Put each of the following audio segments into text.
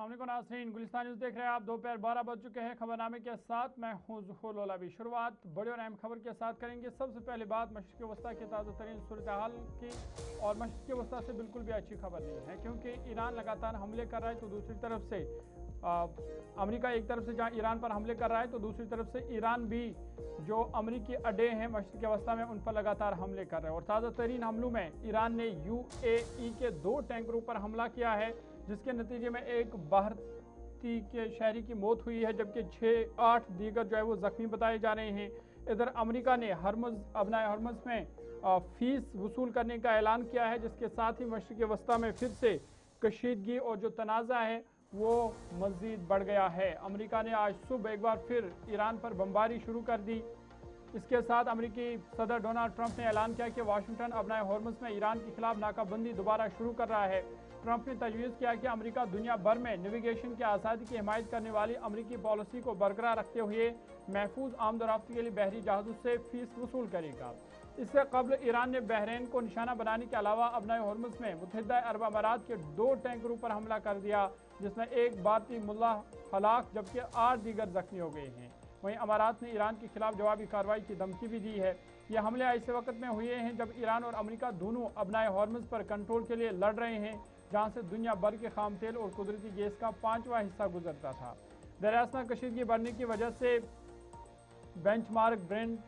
अस्सलाम नाज़रीन, गुलिस्तान न्यूज़ देख रहे हैं आप। दोपहर 12 बज चुके हैं। खबरनामे के साथ मैं हूं ज़ुहूर लोलावी। शुरुआत बड़ी और अहम खबर के साथ करेंगे। सबसे पहले बात मशरिक़ वस्ता के ताज़ा तरीन सूरत हाल की, और मशरिक़ वस्ता से बिल्कुल भी अच्छी खबर नहीं है, क्योंकि ईरान लगातार हमले कर रहा है, तो दूसरी तरफ से अमेरिका एक तरफ से जहां ईरान पर हमले कर रहा है, तो दूसरी तरफ से ईरान भी जो अमेरिकी अड्डे हैं मशरिक़ वस्ता में उन पर लगातार हमले कर रहे हैं। और ताज़ा तरीन हमलों में ईरान ने UAE के 2 टैंकरों पर हमला किया है, जिसके नतीजे में एक भारतीय के शहरी की मौत हुई है, जबकि 6-8 दीगर जो है वो जख्मी बताए जा रहे हैं। इधर अमेरिका ने अबनाए हरमुज़ में फीस वसूल करने का ऐलान किया है, जिसके साथ ही मशरिक़ वस्ता में फिर से कशीदगी और जो तनाज़ा है वो मज़ीद बढ़ गया है। अमेरिका ने आज सुबह एक बार फिर ईरान पर बमबारी शुरू कर दी। इसके साथ अमेरिकी सदर डोनाल्ड ट्रंप ने ऐलान किया कि वाशिंगटन अबनाए हरमुज़ में ईरान के खिलाफ नाकाबंदी दोबारा शुरू कर रहा है। ट्रंप ने तजवीज़ किया कि अमेरिका दुनिया भर में नेविगेशन की आज़ादी की हिमायत करने वाली अमेरिकी पॉलिसी को बरकरार रखते हुए महफूज आमदोरफ्ती के लिए बहरी जहाज़ों से फीस वसूल करेगा। इससे कबल ईरान ने बहरीन को निशाना बनाने के अलावा अबनाए हरमुज़ में मुत्तहिदा अरब अमारात के 2 टैंकरों पर हमला कर दिया, जिसमें एक भारतीय मुल्ला हलाक जबकि 8 दीगर जख्मी हो गए हैं। वहीं अमारात ने ईरान के खिलाफ जवाबी कार्रवाई की धमकी भी दी है। ये हमले ऐसे वक्त में हुए हैं जब ईरान और अमेरिका दोनों अबनाए हरमुज़ पर कंट्रोल के लिए लड़ रहे हैं, जहां से दुनिया भर के खाम तेल और कुदरती गैस का 5वां हिस्सा गुजरता था। दरियास्ता कशीदगी बढ़ने की वजह से बेंचमार्क ब्रेंट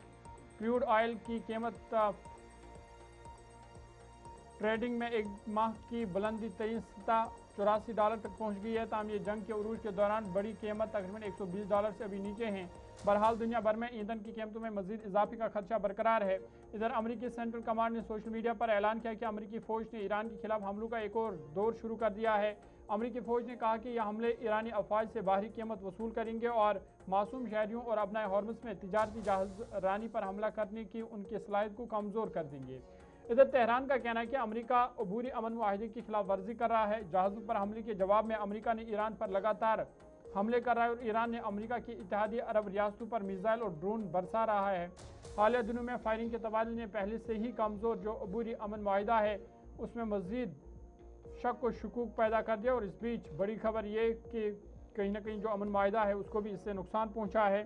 क्रूड ऑयल की कीमत ट्रेडिंग में एक माह की बुलंदी तरीन सतह $84 तक पहुंच गई है। ताम ये जंग के उरूज के दौरान बड़ी कीमत तकरीबन $120 से अभी नीचे हैं। बहरहाल दुनिया भर में ईंधन की कीमतों में मजीद इजाफे का खदशा बरकरार है। इधर अमेरिकी सेंट्रल कमांड ने सोशल मीडिया पर ऐलान किया कि अमेरिकी फौज ने ईरान के खिलाफ हमलों का एक और दौर शुरू कर दिया है। अमेरिकी फौज ने कहा कि यह हमले ईरानी अफवाज से बाहरी कीमत वसूल करेंगे और मासूम शहरियों और अबनाए हरमुज़ में तिजारती जहाज रानी पर हमला करने की उनकी सलाहियत को कमज़ोर कर देंगे। इधर तेहरान का कहना है कि अमेरिका अबूरी अमन मुआहिदे की खिलाफ वर्जी कर रहा है। जहाज़ों पर हमले के जवाब में अमेरिका ने ईरान पर लगातार हमले कर रहा है, और ईरान ने अमेरिका की इत्तेहादी अरब रियासतों पर मिसाइल और ड्रोन बरसा रहा है। हालिया दिनों में फायरिंग के तबादले ने पहले से ही कमज़ोर जो अबूरी अमन मुआहिदा है उसमें मज़ीद शक व शकूक पैदा कर दिया। और इस बीच बड़ी खबर ये कि कहीं ना कहीं जो अमन मुआहिदा है उसको भी इससे नुकसान पहुँचा है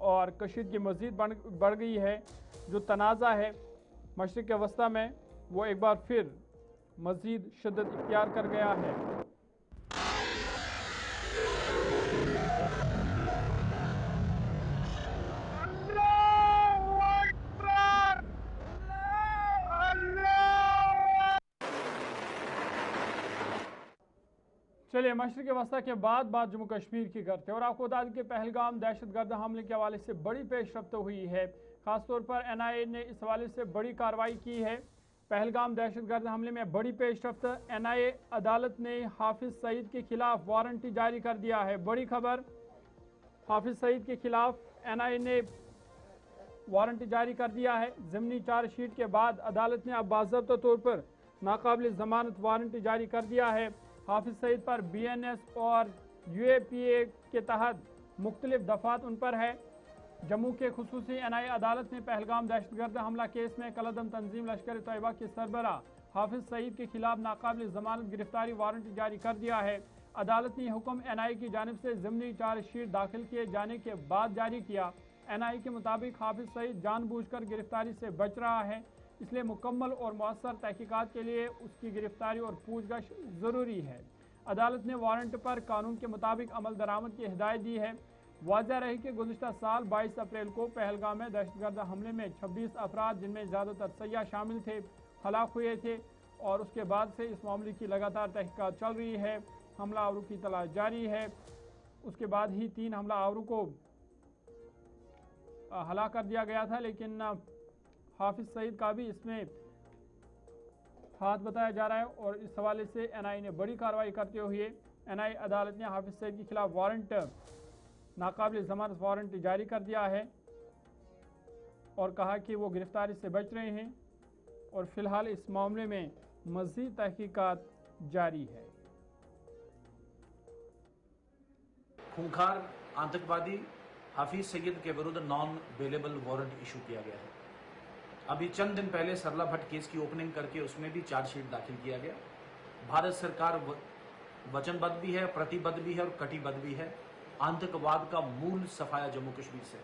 और कशीदगी मज़ीद बढ़ गई है। जो तनाज़ा है मशरिक़ वस्ता में वो एक बार फिर मज़ीद शिद्दत इख्तियार कर गया है। चलिए मशरिक़ वस्ता के बाद बात जम्मू कश्मीर की करते हैं, और आपको बता दें कि पहलगाम दहशतगर्द हमले के हवाले से बड़ी पेशरफ्त हुई है। खासतौर पर NIA ने इस हवाले से बड़ी कार्रवाई की है। पहलगाम दहशतगर्द हमले में बड़ी पेशरफ्त, NIA अदालत ने हाफिज सईद के खिलाफ वारंट जारी कर दिया है। बड़ी खबर, हाफिज सईद के खिलाफ NIA ने वारंट जारी कर दिया है। ज़िमनी चार्जशीट के बाद अदालत ने अब बाज़ाब्ता तौर पर नाकाबिल ज़मानत वारंट जारी कर दिया है। हाफिज सईद पर BNS और UAPA के तहत मुख्तलिफ दफात उन पर है। जम्मू के खुसूसी NIA अदालत ने पहलगाम दहशतगर्द हमला केस में कलअदम तंजीम लश्कर तैयबा के सरबराह हाफिज सईद के खिलाफ नाकाबिल ज़मानत गिरफ्तारी वारंट जारी कर दिया है। अदालत ने हुक्म NIA की जानिब से ज़िमनी चार्जशीट दाखिल किए जाने के बाद जारी किया। NIA के मुताबिक हाफिज सईद जानबूझकर गिरफ्तारी से बच रहा है, इसलिए मुकम्मल और मौसर तहकीकात के लिए उसकी गिरफ्तारी और पूछताछ ज़रूरी है। अदालत ने वारंट पर कानून के मुताबिक अमल दरामद की हिदायत दी है। वाज़ह रहे कि गुज़िश्ता साल 22 अप्रैल को पहलगाम में दहशतगर्द हमले में 26 अफराद, जिनमें ज़्यादातर सयाह शामिल थे, हलाक हुए थे, और उसके बाद से इस मामले की लगातार तहकीकात चल रही है। हमला आवरों की तलाश जारी है। उसके बाद ही 3 हमला आवरों को हलाक कर दिया गया था, लेकिन हाफिज सईद का भी इसमें हाथ बताया जा रहा है। और इस हवाले से NIA ने बड़ी कार्रवाई करते हुए NIA अदालत ने हाफिज सईद के खिलाफ वारंट, नाकाबिल ज़मानत वारंट जारी कर दिया है और कहा कि वो गिरफ्तारी से बच रहे हैं, और फिलहाल इस मामले में मज़ीद तहकीकात जारी है। खूंखार आतंकवादी हाफिज सईद के विरुद्ध नॉन बेलेबल वारंट इशू किया गया है। अभी चंद दिन पहले सरला भट्ट केस की ओपनिंग करके उसमें भी चार्जशीट दाखिल किया गया। भारत सरकार वचनबद्ध भी है, प्रतिबद्ध भी है और कटिबद्ध भी है। आतंकवाद का मूल सफाया जम्मू कश्मीर से,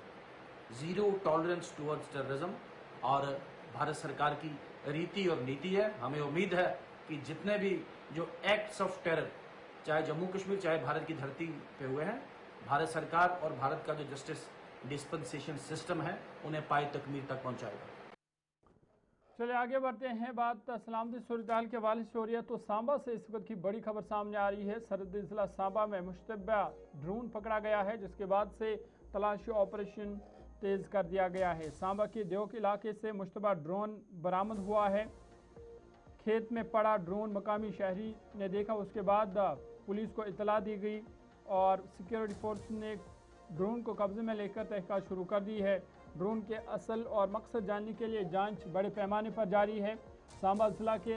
जीरो टॉलरेंस टुवर्ड्स टेररिज्म और भारत सरकार की रीति और नीति है। हमें उम्मीद है कि जितने भी जो एक्ट्स ऑफ टेरर चाहे जम्मू कश्मीर चाहे भारत की धरती पे हुए हैं, भारत सरकार और भारत का जो जस्टिस डिस्पेंसेशन सिस्टम है उन्हें पाए तकमील तक पहुंचाएगा। चलिए आगे बढ़ते हैं। बात सलामती सूरत के हवाले से हो रही है तो सांबा से इस वक्त की बड़ी खबर सामने आ रही है। सरहदी जिला सांबा में मुश्तबा ड्रोन पकड़ा गया है, जिसके बाद से तलाशी ऑपरेशन तेज कर दिया गया है। सांबा के देवक इलाके से मुश्तबा ड्रोन बरामद हुआ है। खेत में पड़ा ड्रोन मकामी शहरी ने देखा, उसके बाद पुलिस को इतला दी गई और सिक्योरिटी फोर्स ने ड्रोन को कब्जे में लेकर तहकीकात शुरू कर दी है। ड्रोन के असल और मकसद जानने के लिए जांच बड़े पैमाने पर जारी है। सांबा जिला के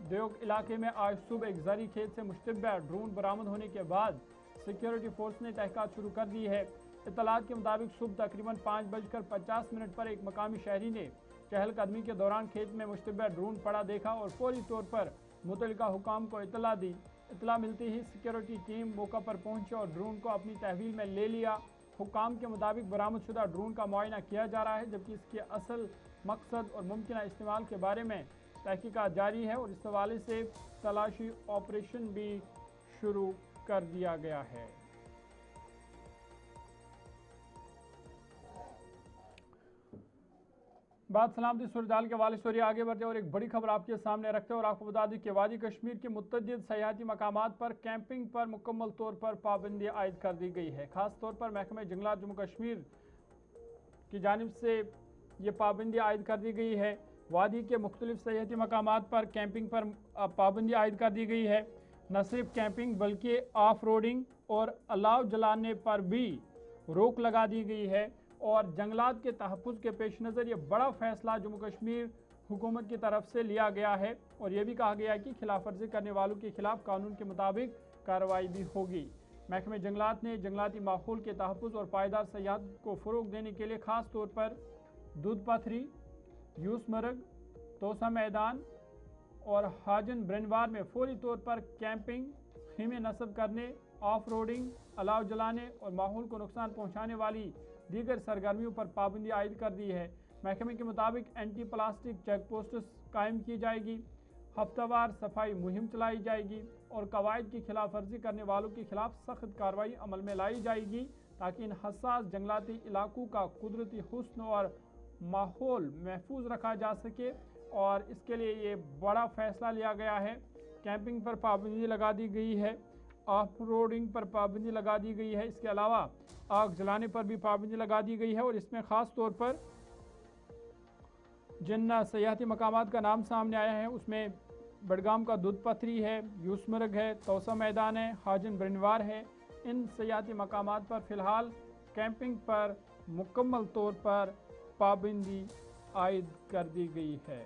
देवक इलाके में आज सुबह एक ज़री खेत से मुश्तबा ड्रोन बरामद होने के बाद सिक्योरिटी फोर्स ने तहकीकात शुरू कर दी है। इतलात के मुताबिक सुबह तकरीबन 5:50 पर एक मकामी शहरी ने चहलकदमी के दौरान खेत में मुश्तबा ड्रोन पड़ा देखा और फौरी तौर पर मुतल्लिका हुकाम को इतला दी। इतला मिलती ही सिक्योरिटी टीम मौका पर पहुंची और ड्रोन को अपनी तहवील में ले लिया। हुकाम के मुताबिक बरामदशुदा ड्रोन का मुआयना किया जा रहा है, जबकि इसके असल मकसद और मुमकिन इस्तेमाल के बारे में तहकीकात जारी है और इस हवाले से तलाशी ऑपरेशन भी शुरू कर दिया गया है। बात सलामती सूरत के हवाले से आगे बढ़ते और एक बड़ी खबर आपके सामने रखते हैं और आपको बता दें कि वादी कश्मीर के मुतअद्दिद सयाहती मकामात पर कैंपिंग पर मुकम्मल तौर पर पाबंदी आयद कर दी गई है। खास तौर पर महकमा जंगलात जम्मू कश्मीर की जानिब से ये पाबंदी आयद कर दी गई है। वादी के मुख्तलिफ सयाहती मकामात पर कैंपिंग पर पाबंदी आयद कर दी गई है। न सिर्फ कैंपिंग बल्कि ऑफ रोडिंग और अलाव जलाने पर भी रोक लगा दी गई है और जंगलात के तहफ़्फ़ुज़ के पेश नज़र ये बड़ा फैसला जम्मू कश्मीर हुकूमत की तरफ से लिया गया है और ये भी कहा गया है कि खिलाफ वर्जी करने वालों के खिलाफ कानून के मुताबिक कार्रवाई भी होगी। महकमे जंगलात ने जंगलाती माहौल के तहफ़्फ़ुज़ और पायदार सयाहत को फ़रोग़ देने के लिए ख़ास तौर पर दूध पथरी, यूसमर्ग, तोसा मैदान और हाजन ब्रनवार में फौरी तौर पर कैंपिंग, खीमे नस्ब करने, ऑफ रोडिंग, अलाव जलाने और माहौल को नुकसान पहुँचाने वाली दीगर सरगर्मियों पर पाबंदी आयद कर दी है। महकमे के मुताबिक एंटी प्लास्टिक चेक पोस्ट्स कायम की जाएगी, हफ्तावार सफाई मुहिम चलाई जाएगी और कवायद की खिलाफ वर्जी करने वालों के खिलाफ सख्त कार्रवाई अमल में लाई जाएगी ताकि इन हसास जंगलाती इलाकों का कुदरती हुस्न और माहौल महफूज रखा जा सके और इसके लिए ये बड़ा फैसला लिया गया है। कैंपिंग पर पाबंदी लगा दी गई है, ऑफ रोडिंग पर पाबंदी लगा दी गई है, इसके अलावा आग जलाने पर भी पाबंदी लगा दी गई है और इसमें ख़ास तौर पर जिन सयाहती मकामात का नाम सामने आया है उसमें बडगाम का दूध पथरी है, यूसमर्ग है, तोसा मैदान है, हाजन ब्रनवार है। इन सयाहती मकामात पर फ़िलहाल कैंपिंग पर मुकम्मल तौर पर पाबंदी आयद कर दी गई है।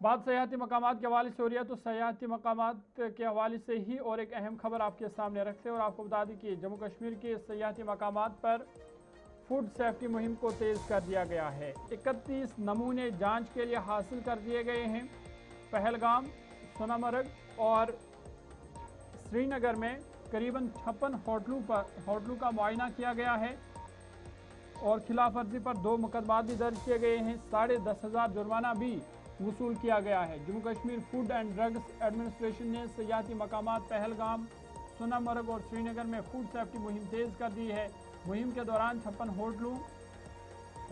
बात सयाहती मकामात के हवाले से हो रही है तो सयाहती मकामात के हवाले से ही और एक अहम खबर आपके सामने रखते हैं और आपको बता दें कि जम्मू कश्मीर के सयाहती मकामात पर फूड सेफ्टी मुहिम को तेज़ कर दिया गया है। 31 नमूने जांच के लिए हासिल कर दिए गए हैं। पहलगाम, सोनामर्ग और श्रीनगर में करीबन 56 होटलों का मुआयना किया गया है और खिलाफ वर्जी पर 2 मुकदमा भी दर्ज किए गए हैं। 10,500 जुर्माना भी वसूल किया गया है। Jammu Kashmir food and drugs administration ने सयाहती मकामात पहलगाम, सोनामर्ग और श्रीनगर में फूड सेफ्टी मुहिम तेज़ कर दी है। मुहिम के दौरान 56 होटलों,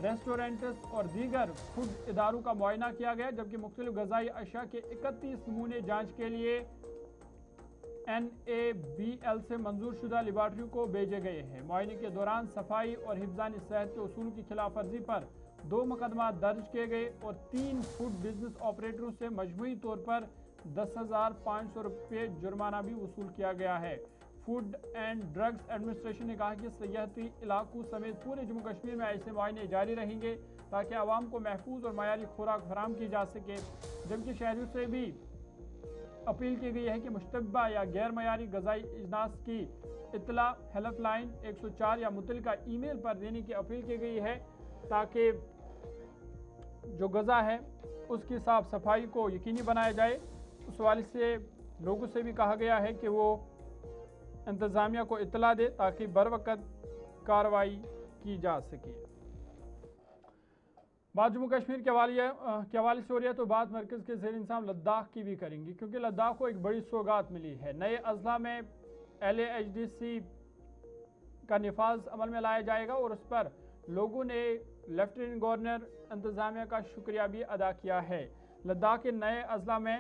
रेस्टोरेंट्स और दीगर फूड इदारों का मुआयना किया गया, जबकि मुख्तलिफ ग़ज़ाई अशिया के 31 नमूने जाँच के लिए NABL से मंजूर शुदा लेबार्ट्रियों को भेजे गए हैं। मुआयने के दौरान सफाई और हिफ्ज़ानी सेहत के उसूल की खिलाफ वर्जी पर 2 मुकदमा दर्ज किए गए और 3 फूड बिजनेस ऑपरेटरों से मजमूई तौर पर 10,500 रुपये जुर्माना भी वसूल किया गया है। फूड एंड ड्रग्स एडमिनिस्ट्रेशन ने कहा कि सयाहती इलाकों समेत पूरे जम्मू कश्मीर में ऐसे मुआयने जारी रहेंगे ताकि आवाम को महफूज और मयारी खुराक फराहम की जा सके, जबकि शहरियों से भी अपील की गई है कि मुश्तबा या गैर मयारी ग़ज़ाई इजनास की इतला हेल्पलाइन 104 या मुतल्लिका ईमेल पर देने की अपील की गई है ताकि जो गज़ा है उसकी साफ सफाई को यकीनी बनाया जाए उस हवाले से लोगों से भी कहा गया है कि वो इंतज़ामिया को इत्तला दे ताकि बर वक़्त कार्रवाई की जा सके। बात जम्मू कश्मीर के हवाले से हो रही है तो बात मरकज़ के ज़ेर इंतज़ाम लद्दाख की भी करेंगे, क्योंकि लद्दाख को एक बड़ी सौगात मिली है। नए अजला में LAHDC का निफाज अमल में लाया जाएगा और उस पर लोगों ने लेफ्टिनेंट गवर्नर इंतज़ामिया का शुक्रिया भी अदा किया है। लद्दाख के नए अजला में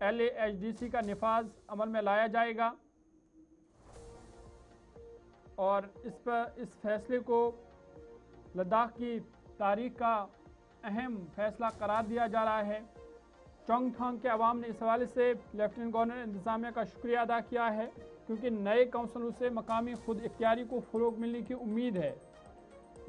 LAHDC का निफाज अमल में लाया जाएगा और इस फैसले को लद्दाख की तारीख का अहम फैसला करार दिया जा रहा है। चोंगथांग के अवाम ने इस हवाले से लेफ्टिनेंट गवर्नर इंतज़ामिया का शुक्रिया अदा किया है, क्योंकि नए काउंसिलों से मकामी खुद इख्तियारी को फ़रोग़ मिलने की उम्मीद है।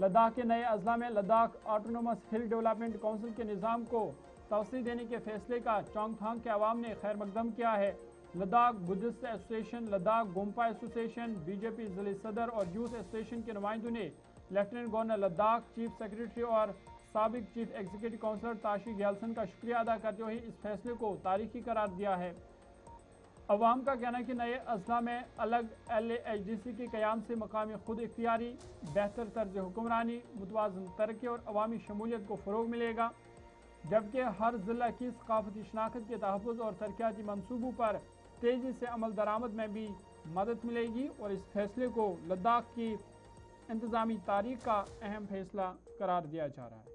लद्दाख के नए अजला में लद्दाख ऑटोनोमस हिल डेवलपमेंट काउंसिल के निज़ाम को तवसीह देने के फैसले का चोंगथांग के अवाम ने खैर मकदम किया है। लद्दाख बुद्धिस्ट एसोसिएशन, लद्दाख गोम्पा एसोसिएशन, BJP ज़िले सदर और यूथ एसोसिएशन के नुमाइंदों ने lieutenant governor Ladakh, chief secretary और साबिक chief executive counsellor Tashi Gyalson का शुक्रिया अदा करते हुए इस फैसले को तारीखी करार दिया है। अवाम का कहना है कि नए अजला में अलग LAHDC के क़याम से मकामी खुद इख्तियारी, बेहतर तर्ज हुक्मरानी, मुतवाज़न तरक्की और अवामी शमूलियत को फ़रोग़ मिलेगा, जबकि हर ज़िला की सकाफती शनाख्त के तहफ़्फ़ुज़ और तरक्याती मनसूबों पर तेज़ी से अमल दरामद में भी मदद मिलेगी और इस फैसले को लद्दाख की इंतज़ामी तारीख का अहम फैसला करार दिया जा रहा है।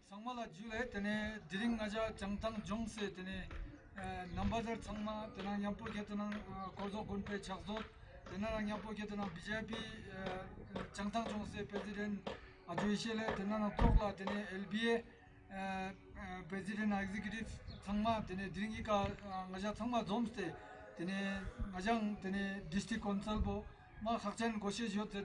정말 줄에 되네 드링 아자 정탕 정세 되네 넘버들 정말 되나 양포 게트는 고조 군패 작도 되나 양포 게트는 BJP 정탕 정세 president 아주 이실에 되나 똑라 되네 LBA president executive 정말 되네 드링이가 아자 정말 좀스테 되네 아장 되네 district council 뭐 각전 곳이 지었대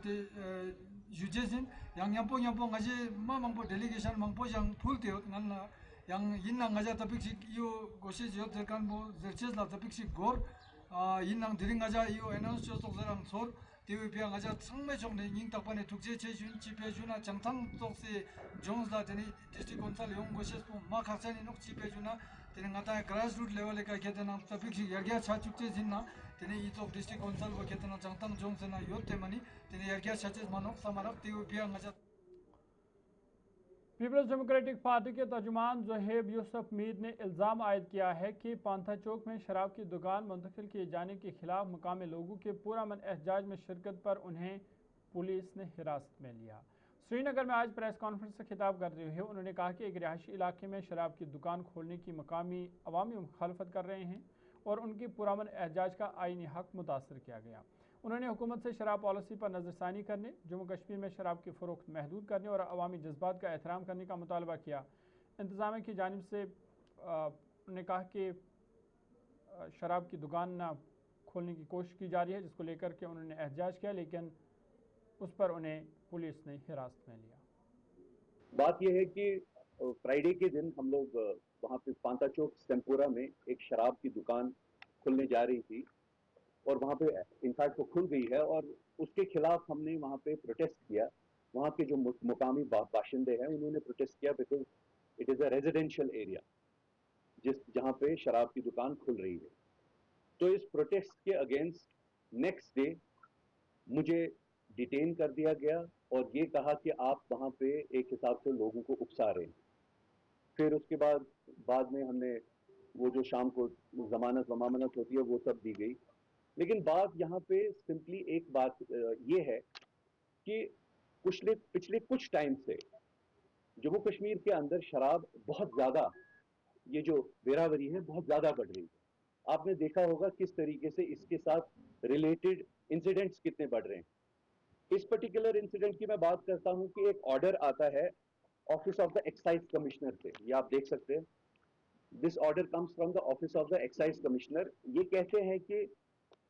유재진 양양봉 아지 마망보 델리게이션 망보장 풀되어 난나 양 인낭 아자 토픽식 이오 곳이 지었대간 뭐 저체스라 토픽식 고르 인낭 드링 아자 이오 에너지 속사랑 솔 대위비앙 아자 상매 정내 인탁반에 독재 제준 집회주나 정탕 독세 존스다 되니 디스트릭 컨설 용 곳이 마 각전이 녹 집회주나 되는 가다 그라스루트 레벨에 가게되는 토픽식 여기야 차축제 진나 तेने ये तो डिस्ट्रिक्ट काउंसिल वो कितना चंगतंग जोंग से ना योते मनी तेने यार क्या सचेज मानो समारक तेरे भी अंगजा पीपल्स डेमोक्रेटिक पार्टी के तर्जुमान ज़ोहेब यूसुफ मीर ने इल्ज़ाम आयद किया है कि पांथा चौक में शराब की दुकान मुंतकिल किए जाने के खिलाफ मुकामी लोगों के पुरअमन एहतजाज में शिरकत पर उन्हें पुलिस ने हिरासत में लिया। श्रीनगर में आज प्रेस कॉन्फ्रेंस से खिताब करते हुए उन्होंने कहा कि एक रिहायशी इलाके में शराब की दुकान खोलने की मकामी अवामी मुखालफत कर रहे हैं और उनकी पुरअमन एहतजाज का आईनी हक मुतासर किया गया। उन्होंने हुकूमत से शराब पॉलिसी पर नज़रसानी करने, जम्मू कश्मीर में शराब की फ़रोख्त महदूद करने और अवामी जज्बात का एहतराम करने का मुतालबा किया। इंतज़ामिया की जानिब से उन्होंने कहा कि शराब की दुकान न खोलने की कोशिश की जा रही है, जिसको लेकर के उन्होंने एहतजाज किया, लेकिन उस पर उन्हें पुलिस ने हिरासत में लिया। बात यह है कि फ्राइडे के दिन हम लोग वहाँ पे पांता चौक सेम्पुरा में एक शराब की दुकान खुलने जा रही थी और वहाँ पे इनफैक्ट वो खुल गई है और उसके खिलाफ हमने वहाँ पे प्रोटेस्ट किया। वहाँ के जो मुकामी बाशिंदे हैं उन्होंने प्रोटेस्ट किया because it is a residential area जहाँ पे शराब की दुकान खुल रही है। तो इस प्रोटेस्ट के अगेंस्ट नेक्स्ट डे मुझे डिटेन कर दिया गया और ये कहा कि आप वहाँ पे एक हिसाब से लोगों को उकसा रहे हैं। फिर उसके बाद में हमने वो जो शाम को जमानत होती है वो सब दी गई। लेकिन बात यहाँ पे सिंपली एक बात ये है कि पिछले कुछ टाइम से जम्मू कश्मीर के अंदर शराब बहुत ज़्यादा, ये जो बेरावरी है बहुत ज़्यादा बढ़ रही है। आपने देखा होगा किस तरीके से इसके साथ रिलेटेड इंसिडेंट्स कितने बढ़ रहे हैं। इस पर्टिकुलर इंसिडेंट की मैं बात करता हूं कि एक ऑर्डर आता है office of the excise commissioner से, ये आप देख सकते हैं। This order comes from the office of the excise commissioner. ये कहते हैं कि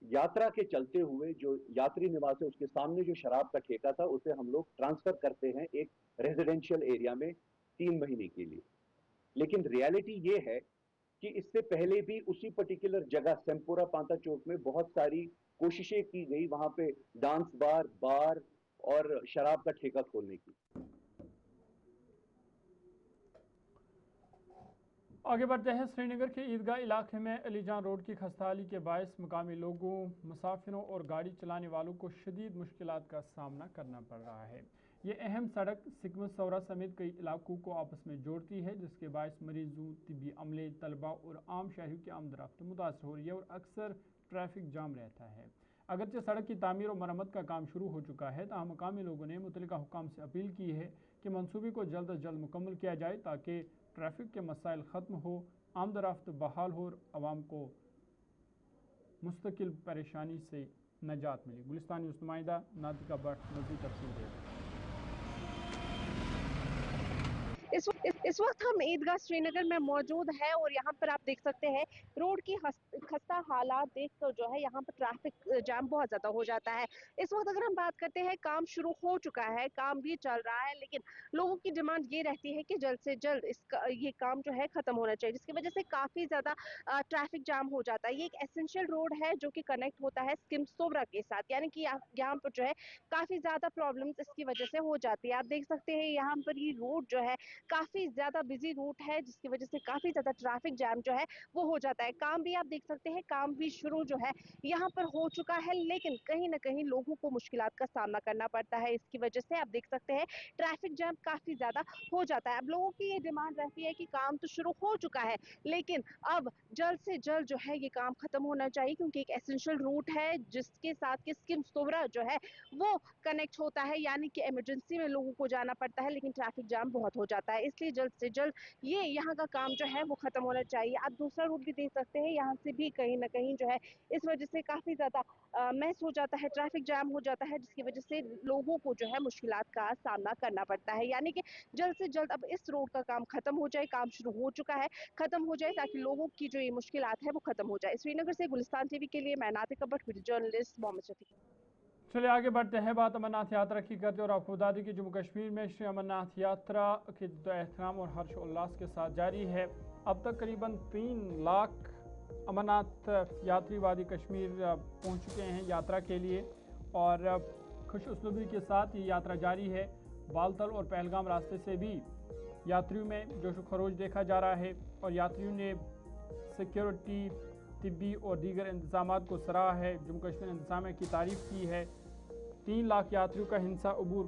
यात्रा के चलते हुए जो यात्री निवास है उसके सामने जो शराब का ठेका था उसे हम लोग ट्रांसफर करते हैं एक रेजिडेंशियल एरिया में 3 महीने के लिए। लेकिन रियलिटी ये है कि इससे पहले भी उसी पर्टिकुलर जगह सेम्पुरा पांता चौक में बहुत सारी कोशिशें की गई वहां पे डांस बार और शराब का ठेका खोलने की। आगे बढ़ते हैं। श्रीनगर के ईदगाह इलाके में अलीजान रोड की खस्ताहाली के बायस मुकामी लोगों, मुसाफिरों और गाड़ी चलाने वालों को शदीद मुश्किलात का सामना करना पड़ रहा है। ये अहम सड़क सिकमत सौरा समेत कई इलाकों को आपस में जोड़ती है, जिसके बायस मरीजों, तिब्बी अमले, तलबा और आम शहरियों की आमदरफ्त मुतासर हो रही है और अक्सर ट्रैफिक जाम रहता है। अगरचे सड़क की तामीर और मरम्मत का काम शुरू हो चुका है, ताहम मकामी लोगों ने मुतल्लिका हुकाम से अपील की है कि मनसूबे को जल्द अज जल्द मुकम्मल किया जाए ताकि ट्रैफिक के मसाइल ख़त्म हो, आमदरफ्त बहाल हो और आवाम को मुस्तकिल परेशानी से निजात मिले। गुलिस्तान न्यूज़ नुमाइंदा नातिका भट्ट मज़ीद तफसील देगी। इस वक्त हम ईदगाह श्रीनगर में मौजूद है और यहाँ पर आप देख सकते हैं रोड की खस्ता हालात देख कर जो है यहाँ पर ट्रैफिक जाम बहुत ज़्यादा हो जाता है। इस वक्त अगर हम बात करते हैं, काम शुरू हो चुका है, काम भी चल रहा है, लेकिन लोगों की डिमांड ये रहती है कि जल्द से जल्द ये काम जो है ख़त्म होना चाहिए, जिसकी वजह से काफ़ी ज़्यादा ट्रैफिक जाम हो जाता है। ये एक एसेंशियल रोड है जो कि कनेक्ट होता है स्किम सोबरा के साथ, यानी कि यहाँ पर जो है काफ़ी ज़्यादा प्रॉब्लम्स इसकी वजह से हो जाती है। आप देख सकते हैं यहाँ पर ये रोड जो है काफी ज्यादा बिजी रूट है, जिसकी वजह से काफी ज्यादा ट्रैफिक जैम जो है वो हो जाता है। काम भी आप देख सकते हैं, काम भी शुरू जो है यहाँ पर हो चुका है, लेकिन कहीं ना कहीं लोगों को मुश्किलात का सामना करना पड़ता है। इसकी वजह से आप देख सकते हैं ट्रैफिक जैम काफी ज्यादा हो जाता है। अब लोगों की ये डिमांड रहती है कि काम तो शुरू हो चुका है, लेकिन अब जल्द से जल्द जो है ये काम खत्म होना चाहिए, क्योंकि एक एसेंशियल रूट है जिसके साथ कि स्किम सोबरा जो है वो कनेक्ट होता है, यानी कि इमरजेंसी में लोगों को जाना पड़ता है, लेकिन ट्रैफिक जाम बहुत हो जाता है। इसलिए जल्द से जल्द ये यहाँ का काम जो है वो खत्म होना चाहिए। आप दूसरा रूट भी देख सकते हैं, यहाँ से भी कहीं ना कहीं जो है इस वजह से काफी ज्यादा मैस हो जाता है, ट्रैफिक जाम हो जाता है, जिसकी वजह से लोगों को जो है मुश्किलात का सामना करना पड़ता है। यानी कि जल्द से जल्द अब इस रोड का काम खत्म हो जाए, काम शुरू हो चुका है, खत्म हो जाए, ताकि लोगों की जो ये मुश्किलात है वो खत्म हो जाए। श्रीनगर से गुलिस्तान टीवी के लिए मैं नातिका भट्ट, जर्नलिस्ट मोहम्मद शफी। चलिए आगे बढ़ते हैं, बात अमरनाथ यात्रा की करते और आपको बता दें कि जम्मू कश्मीर में श्री अमरनाथ यात्रा के एहतराम और हर्ष उल्लास के साथ जारी है। अब तक करीबन 3 लाख अमरनाथ यात्री वादी कश्मीर पहुंच चुके हैं यात्रा के लिए और खुश उसलूबी के साथ ये यात्रा जारी है। बालतल और पहलगाम रास्ते से भी यात्रियों में जोश खरोश देखा जा रहा है और यात्रियों ने सिक्योरिटी, तिब्बी और दीगर इंतजामात को सराहा है, जम्मू कश्मीर इंतजामिया की तारीफ की है। 3 लाख यात्रियों का हिंसा अबूर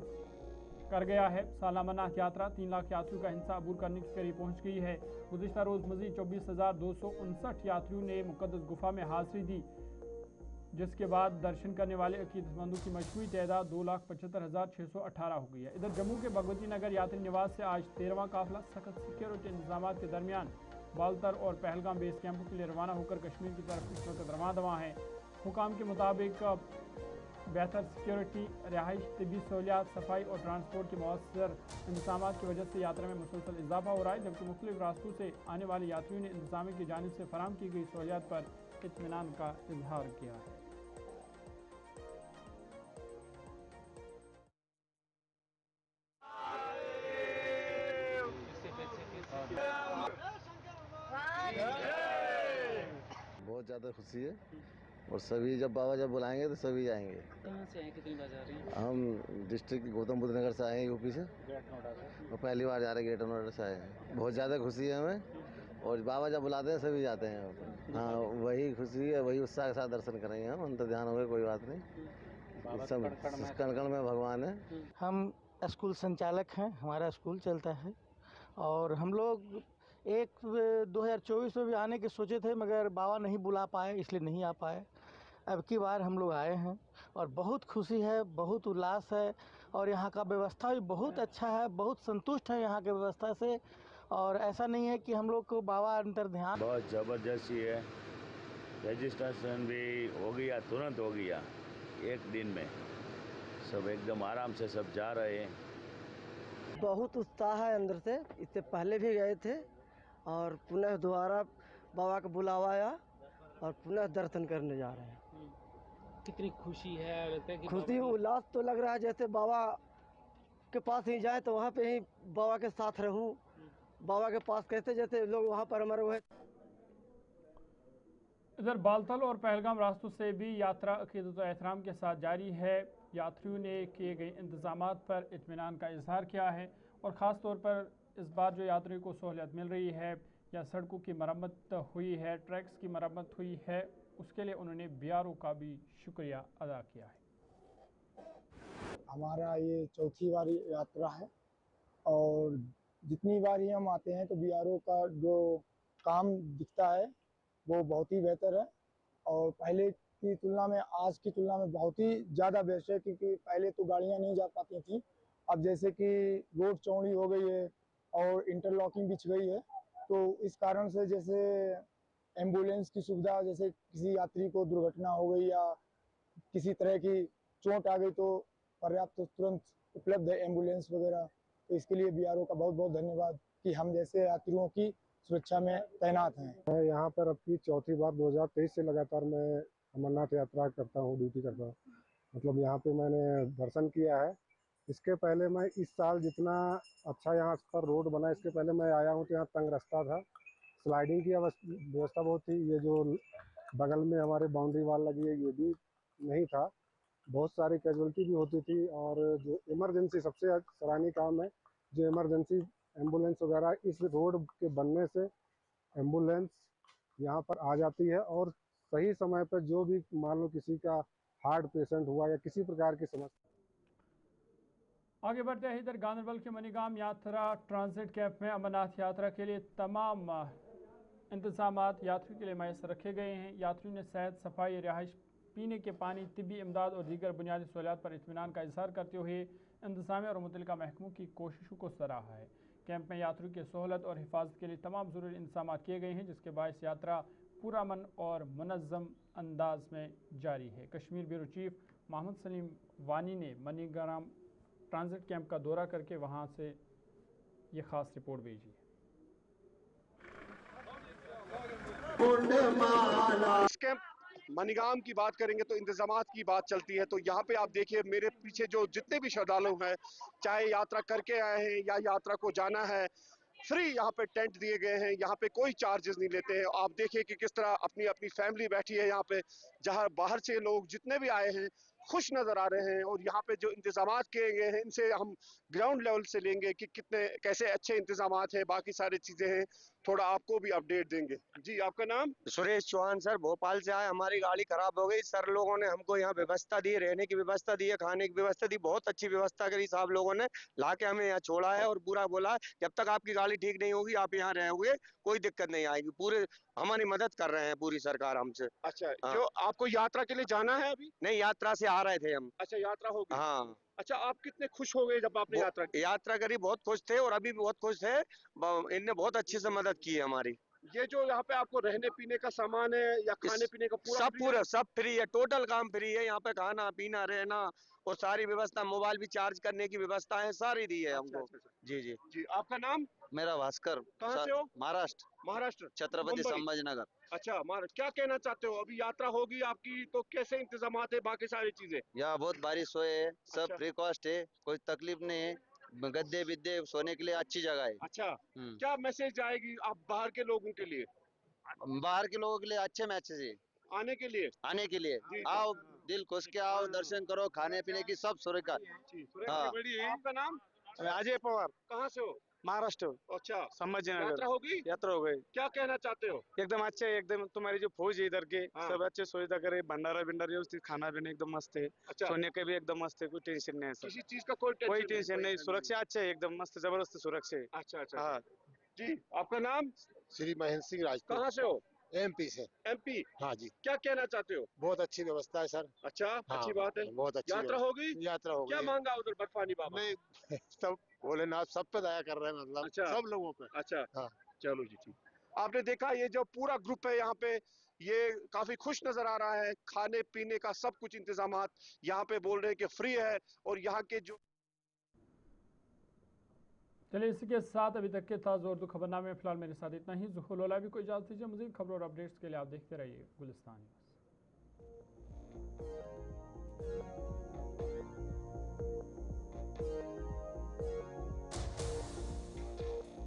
कर गया है। साल अमरनाथ यात्रा 3 लाख यात्रियों का हिंसा अबूर करने के करीब पहुंच गई है। गुज़िश्ता रोज़ मज़ीद 24,259 यात्रियों ने मुक़द्दस गुफा में हाज़िरी दी, जिसके बाद दर्शन करने वाले अकीदतमंदों की मजमूई तादाद 2,75,618 हो गई है। इधर जम्मू के भगवती नगर यात्री निवास से आज 13वां काफिला सख्त सिक्योरिटी इंतजाम के दरमियान बालतर और पहलगाम बेस कैंपों के लिए रवाना होकर कश्मीर की तरफ इस वक्त रवाना दवा है। हुकाम के मुताबिक बेहतर सिक्योरिटी, रिहाइश, तिब्बी सहूलियात, सफाई और ट्रांसपोर्ट के मौसर इंतजाम की वजह से यात्रा में मुसलसल इजाफा हो रहा है, जबकि मुख्तलिफ रास्तों से आने वाले यात्रियों ने इंतजामिया की जानिब से फराहम की गई सहूलियात पर इत्मीनान का इजहार किया है। बहुत ज़्यादा खुशी है और सभी जब बाबा जब बुलाएंगे तो सभी जाएंगे। कहाँ से आए, कितनी बार जा रहे हैं? हम डिस्ट्रिक्ट गौतम बुद्ध नगर से आए हैं, यूपी से, और पहली बार जा रहे हैं, गेट नोएडा से आए हैं। बहुत ज़्यादा खुशी है हमें और बाबा जब बुलाते हैं सभी जाते हैं। हाँ, वही खुशी है, वही उत्साह के साथ दर्शन करेंगे हम। अंतर ध्यान हो गए, कोई बात नहीं, सब कण कण में भगवान है। हम स्कूल संचालक हैं, हमारा स्कूल चलता है और हम लोग 2024 में भी आने के सोचे थे, मगर बाबा नहीं बुला पाए, इसलिए नहीं आ पाए। अब की बार हम लोग आए हैं और बहुत खुशी है, बहुत उल्लास है और यहाँ का व्यवस्था भी बहुत अच्छा है, बहुत संतुष्ट है यहाँ के व्यवस्था से। और ऐसा नहीं है कि हम लोग को बाबा अंतर ध्यान, बहुत ज़बरदस्ती है। रजिस्ट्रेशन भी हो गया, तुरंत हो गया, एक दिन में। सब एकदम आराम से सब जा रहे हैं। बहुत उत्साह है अंदर से। इससे पहले भी गए थे और पुनः दोबारा बाबा का बुलावा आया और पुनः दर्शन करने जा रहे हैं। कितनी खुशी है, लगता है कि खुशी, उल्लास तो लग रहा है जैसे बाबा के पास ही जाए तो वहाँ पे ही बाबा के साथ रहूं। बाबा के पास कैसे जैसे लोग वहाँ पर अमर हुए। इधर बालतल और पहलगाम रास्तों से भी यात्रा अकीदत व एहतराम के साथ जारी है। यात्रियों ने किए गए इंतजामात पर इत्मीनान का इजहार किया है और ख़ास तौर पर इस बार जो यात्रियों को सहूलियत मिल रही है या सड़कों की मरम्मत हुई है, ट्रैक्स की मरम्मत हुई है, उसके लिए उन्होंने बीआरओ का भी शुक्रिया अदा किया है। हमारा ये चौथी बारी यात्रा है और जितनी बार ही हम आते हैं तो बीआरओ का जो काम दिखता है वो बहुत ही बेहतर है और पहले की तुलना में आज की तुलना में बहुत ही ज़्यादा बेस्ट है, क्योंकि पहले तो गाड़ियां नहीं जा पाती थी। अब जैसे कि रोड चौड़ी हो गई है और इंटरलॉकिंग बिछ गई है, तो इस कारण से जैसे एम्बुलेंस की सुविधा, जैसे किसी यात्री को दुर्घटना हो गई या किसी तरह की चोट आ गई तो पर्याप्त तुरंत उपलब्ध है एम्बुलेंस वगैरह। तो इसके लिए बीआरओ का बहुत बहुत धन्यवाद कि हम जैसे यात्रियों की सुरक्षा में तैनात हैं। मैं यहाँ पर अब की चौथी बार 2023 से लगातार मैं अमरनाथ यात्रा करता हूँ, ड्यूटी करता हूँ। मतलब यहाँ पे मैंने दर्शन किया है। इसके पहले मैं इस साल जितना अच्छा यहाँ पर रोड बना, इसके पहले मैं आया हूँ तो यहाँ तंग रास्ता था, स्लाइडिंग की व्यवस्था बहुत थी। ये जो बगल में हमारे बाउंड्री वाल लगी है ये भी नहीं था, बहुत सारी कैजुअलिटी भी होती थी। और जो इमरजेंसी सबसे सराहनीय काम है, जो इमरजेंसी एम्बुलेंस वगैरह इस रोड के बनने से एम्बुलेंस यहाँ पर आ जाती है और सही समय पर जो भी मान लो किसी का हार्ट पेशेंट हुआ या किसी प्रकार की समस्या। आगे बढ़ते हैं, इधर गांधरबल के मनीगाम यात्रा ट्रांजिट कैंप में अमरनाथ यात्रा के लिए तमाम इंतजामात यात्रियों के लिए मैसर रखे गए हैं। यात्रियों ने सेहत, सफाई, रिहाइश, पीने के पानी, तिब्बी इमदाद और दीगर बुनियादी सहूलियात पर इत्मीनान का इजहार करते हुए इंतजामिया और मुतल्लिका महकमों की कोशिशों को सराहा है। कैंप में यात्रियों की सहूलत और हिफाजत के लिए तमाम ज़रूरी इंतजाम किए गए हैं, जिसके बायस यात्रा पुरअमन और मुनज़्ज़म अंदाज में जारी है। कश्मीर ब्यूरो चीफ मोहम्मद सलीम वानी ने मनीग्राम ट्रांजिट कैंप का दौरा करके वहां से ये खास रिपोर्ट भेजी है। इस कैंप मनीगाम की बात करेंगे तो इंतजामात की बात चलती है, तो यहाँ पे आप देखिए मेरे पीछे जो जितने भी श्रद्धालु हैं, चाहे यात्रा करके आए हैं या यात्रा को जाना है, फ्री यहाँ पे टेंट दिए गए हैं, यहाँ पे कोई चार्जेस नहीं लेते हैं। आप देखिए कि किस तरह अपनी अपनी फैमिली बैठी है यहाँ पे, जहाँ बाहर से लोग जितने भी आए हैं खुश नजर आ रहे हैं। और यहाँ पे जो इंतजामात किए गए हैं इनसे हम ग्राउंड लेवल से लेंगे कि कितने कैसे अच्छे इंतजामात है, बाकी सारी चीजें हैं, थोड़ा आपको भी अपडेट देंगे। जी आपका नाम? सुरेश चौहान सर, भोपाल से आए। हमारी गाड़ी खराब हो गई सर, लोगों ने हमको यहाँ व्यवस्था दी, रहने की व्यवस्था दी है, खाने की व्यवस्था दी, बहुत अच्छी व्यवस्था करी साहब लोगों ने, लाके हमें यहाँ छोड़ा है और पूरा बोला जब तक आपकी गाड़ी ठीक नहीं होगी आप यहाँ रहोगे कोई दिक्कत नहीं आएगी। पूरे हमारी मदद कर रहे हैं पूरी सरकार हमसे। अच्छा हाँ। जो आपको यात्रा के लिए जाना है अभी? नहीं, यात्रा से आ रहे थे हम। अच्छा यात्रा होगी। हाँ। अच्छा आप कितने खुश हो गए जब आपने यात्रा करी? बहुत खुश थे और अभी भी बहुत खुश थे, इनने बहुत अच्छे से मदद की है हमारी। ये जो यहाँ पे आपको रहने पीने का सामान है या खाने पीने का पूरा सब फ्री है, टोटल काम फ्री है। यहाँ पे खाना पीना रहना और सारी व्यवस्था, मोबाइल भी चार्ज करने की व्यवस्था है, सारी दी है हमको। जी जी जी। आपका नाम? मेरा भास्कर। कहाँ से हो? महाराष्ट्र। महाराष्ट्र, छत्रपति संभाजीनगर। अच्छा क्या कहना चाहते हो? अभी यात्रा होगी आपकी तो कैसे इंतजामात है, बाकी सारी चीजें? यहाँ बहुत बारिश हुए है, सब फ्री कॉस्ट है, कोई तकलीफ नहीं है, गद्दे बिद्दे सोने के लिए अच्छी जगह है। अच्छा क्या मैसेज आएगी आप बाहर के लोगों के लिए? बाहर के लोगों के लिए अच्छे मैसेज है, आने के लिए आओ, दिल खुश के आओ, दर्शन करो, खाने पीने की सब सुविधा। आपका नाम? अजय पवार। कहाँ से हो? महाराष्ट्र। अच्छा संभाजीनगर। यात्रा होगी? यात्रा हो गई। क्या कहना चाहते हो? एकदम अच्छे, एकदम तुम्हारी जो फौज है इधर के सब अच्छे सुविधा करे, भंडारा भिंडारा व्यवस्थित, खाना पीना एकदम मस्त है। अच्छा। सोने के भी एकदम मस्त है, कोई टेंशन नहीं है सर। किसी चीज का कोई टेंशन नहीं, सुरक्षा अच्छे है, एकदम मस्त जबरदस्त सुरक्षा है। अच्छा हाँ जी। आपका नाम? श्री महेंद्र सिंह राजपूत। कहाँ से हो? एमपी से। एमपी? हाँ जी। क्या कहना चाहते हो? बहुत अच्छी व्यवस्था है सर। अच्छा हाँ, अच्छी बात है। बहुत अच्छी यात्रा होगी? यात्रा होगी। क्या मांगा उधर बर्फानी बाबा? नहीं सब भोलेनाथ सब पे दया कर रहे हैं, मतलब अच्छा। सब लोगों पे। अच्छा हाँ। चलो जी ठीक। आपने देखा ये जो पूरा ग्रुप है यहाँ पे, ये काफी खुश नजर आ रहा है। खाने पीने का सब कुछ इंतजामात यहाँ पे बोल रहे हैं कि फ्री है। और यहाँ के जो चलिए इसी के साथ अभी तक के ताज़ा उर्दू खबरनामे में फिलहाल मेरे साथ इतना ही। ज़ुहूर लोला भी कोई इजाज़त दीजिए। मज़ीद खबरों और अपडेट्स के लिए आप देखते रहिए गुलिस्तान न्यूज़।